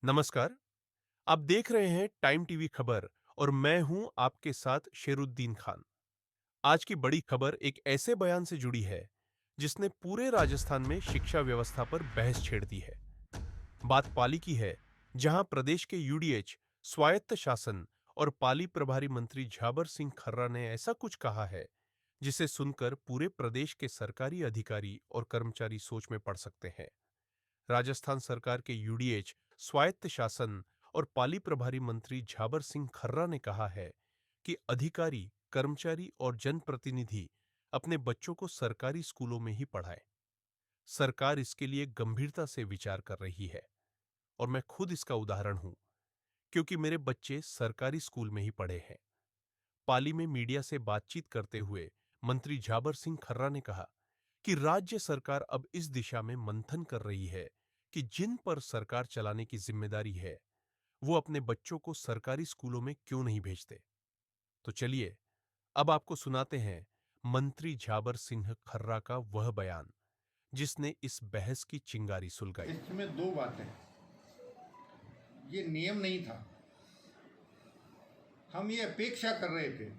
नमस्कार। आप देख रहे हैं टाइम टीवी खबर और मैं हूं आपके साथ शेरुद्दीन खान। आज की बड़ी खबर एक ऐसे बयान से जुड़ी है जिसने पूरे राजस्थान में शिक्षा व्यवस्था पर बहस छेड़ दी है। बात पाली की है, जहां प्रदेश के यूडीएच, स्वायत्त शासन और पाली प्रभारी मंत्री झाबर सिंह खर्रा ने ऐसा कुछ कहा है जिसे सुनकर पूरे प्रदेश के सरकारी अधिकारी और कर्मचारी सोच में पड़ सकते हैं। राजस्थान सरकार के यूडीएच, स्वायत्त शासन और पाली प्रभारी मंत्री झाबर सिंह खर्रा ने कहा है कि अधिकारी, कर्मचारी और जनप्रतिनिधि अपने बच्चों को सरकारी स्कूलों में ही पढ़ाएं। सरकार इसके लिए गंभीरता से विचार कर रही है और मैं खुद इसका उदाहरण हूं, क्योंकि मेरे बच्चे सरकारी स्कूल में ही पढ़े हैं। पाली में मीडिया से बातचीत करते हुए मंत्री झाबर सिंह खर्रा ने कहा कि राज्य सरकार अब इस दिशा में मंथन कर रही है कि जिन पर सरकार चलाने की जिम्मेदारी है, वो अपने बच्चों को सरकारी स्कूलों में क्यों नहीं भेजते। तो चलिए अब आपको सुनाते हैं मंत्री झाबर सिंह खर्रा का वह बयान जिसने इस बहस की चिंगारी सुलगाई। इसमें दो बातें, ये नियम नहीं था। हम ये अपेक्षा कर रहे थे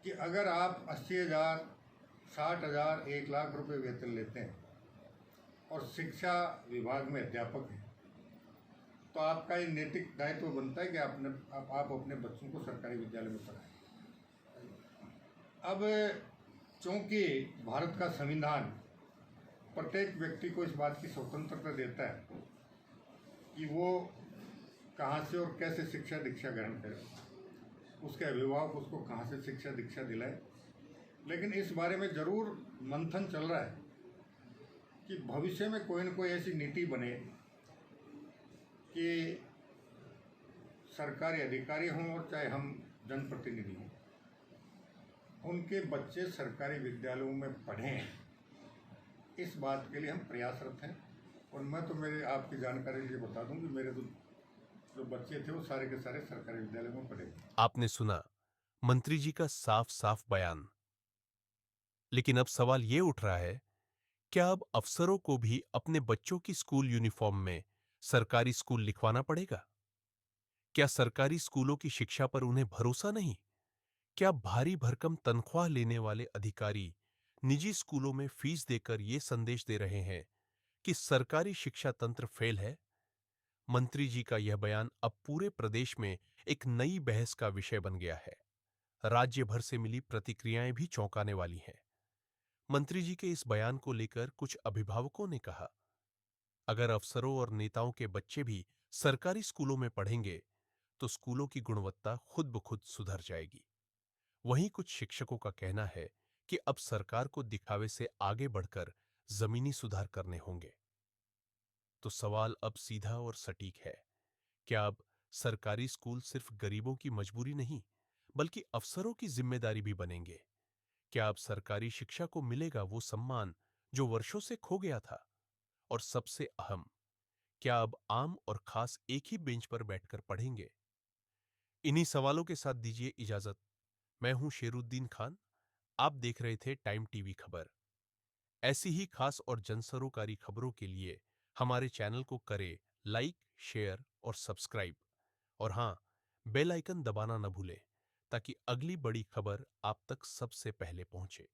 कि अगर आप 80,000, 60,000, 1 लाख रुपए वेतन लेते हैं और शिक्षा विभाग में अध्यापक हैं, तो आपका ये नैतिक दायित्व बनता है कि आप अपने बच्चों को सरकारी विद्यालय में पढ़ाएं। अब चूंकि भारत का संविधान प्रत्येक व्यक्ति को इस बात की स्वतंत्रता देता है कि वो कहाँ से और कैसे शिक्षा दीक्षा ग्रहण करे, उसके अभिभावक उसको कहाँ से शिक्षा दीक्षा दिलाए, लेकिन इस बारे में ज़रूर मंथन चल रहा है कि भविष्य में कोई न कोई ऐसी नीति बने कि सरकारी अधिकारी हों और चाहे हम जनप्रतिनिधि हों, उनके बच्चे सरकारी विद्यालयों में पढ़ें। इस बात के लिए हम प्रयासरत हैं। और मैं तो मेरे आपकी जानकारी लिए बता दूं कि मेरे जो बच्चे थे वो सारे के सारे सरकारी विद्यालय में पढ़े। आपने सुना मंत्री जी का साफ साफ बयान। लेकिन अब सवाल ये उठ रहा है, क्या अब अफसरों को भी अपने बच्चों की स्कूल यूनिफॉर्म में सरकारी स्कूल लिखवाना पड़ेगा? क्या सरकारी स्कूलों की शिक्षा पर उन्हें भरोसा नहीं? क्या भारी भरकम तनख्वाह लेने वाले अधिकारी निजी स्कूलों में फीस देकर यह संदेश दे रहे हैं कि सरकारी शिक्षा तंत्र फेल है? मंत्री जी का यह बयान अब पूरे प्रदेश में एक नई बहस का विषय बन गया है। राज्य भर से मिली प्रतिक्रियाएं भी चौंकाने वाली हैं। मंत्री जी के इस बयान को लेकर कुछ अभिभावकों ने कहा, अगर अफसरों और नेताओं के बच्चे भी सरकारी स्कूलों में पढ़ेंगे तो स्कूलों की गुणवत्ता खुद ब खुद सुधर जाएगी। वहीं कुछ शिक्षकों का कहना है कि अब सरकार को दिखावे से आगे बढ़कर जमीनी सुधार करने होंगे। तो सवाल अब सीधा और सटीक है, क्या अब सरकारी स्कूल सिर्फ गरीबों की मजबूरी नहीं, बल्कि अफसरों की जिम्मेदारी भी बनेंगे? क्या अब सरकारी शिक्षा को मिलेगा वो सम्मान जो वर्षों से खो गया था? और सबसे अहम, क्या अब आम और खास एक ही बेंच पर बैठकर पढ़ेंगे? इन्हीं सवालों के साथ दीजिए इजाजत। मैं हूं शेरुद्दीन खान। आप देख रहे थे टाइम टीवी खबर। ऐसी ही खास और जनसरोकारी खबरों के लिए हमारे चैनल को करें लाइक, शेयर और सब्सक्राइब। और हां, बेल आइकन दबाना न भूलें ताकि अगली बड़ी खबर आप तक सबसे पहले पहुंचे।